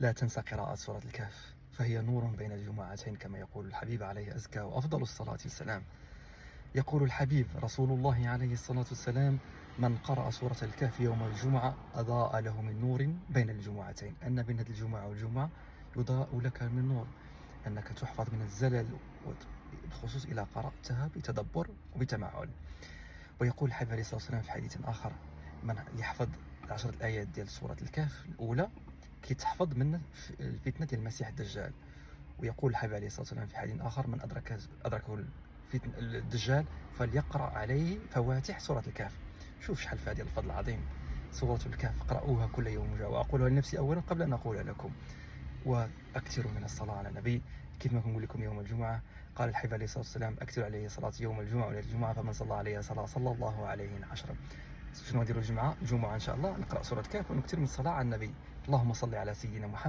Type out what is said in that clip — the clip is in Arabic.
لا تنسى قراءة سورة الكهف، فهي نور بين الجمعتين كما يقول الحبيب عليه أزكى وأفضل الصلاة والسلام. يقول الحبيب رسول الله عليه الصلاة والسلام: من قرأ سورة الكهف يوم الجمعة أضاء له من نور بين الجمعتين، أن بين الجمعة والجمعة يضاء لك من نور، أنك تحفظ من الزلل، بخصوص إذا قرأتها بتدبر وبتمعن. ويقول الحبيب عليه الصلاة والسلام في حديث آخر: من يحفظ 10 الآيات ديال سورة الكهف الأولى كيتحفظ من الفتنة ديال المسيح الدجال. ويقول الحبيب عليه الصلاة والسلام في حديث آخر: من أدركه الدجال فليقرأ عليه فواتح سورة الكهف. شوف شحال في هذا الفضل العظيم. سورة الكهف اقرأوها كل يوم جاء، وأقولها لنفسي أولا قبل أن أقولها لكم. وأكثروا من الصلاة على النبي. كيف ما كنقول لكم يوم الجمعة قال الحبيب عليه الصلاة والسلام: أكثروا عليه صلاة يوم الجمعة وليلة الجمعة، فمن صلى عليه صلاة صلى الله عليه 10. شنو نديروا الجمعة إن شاء الله نقرأ سورة الكهف ونكثر من الصلاة على النبي. اللهم صل على سيدنا محمد.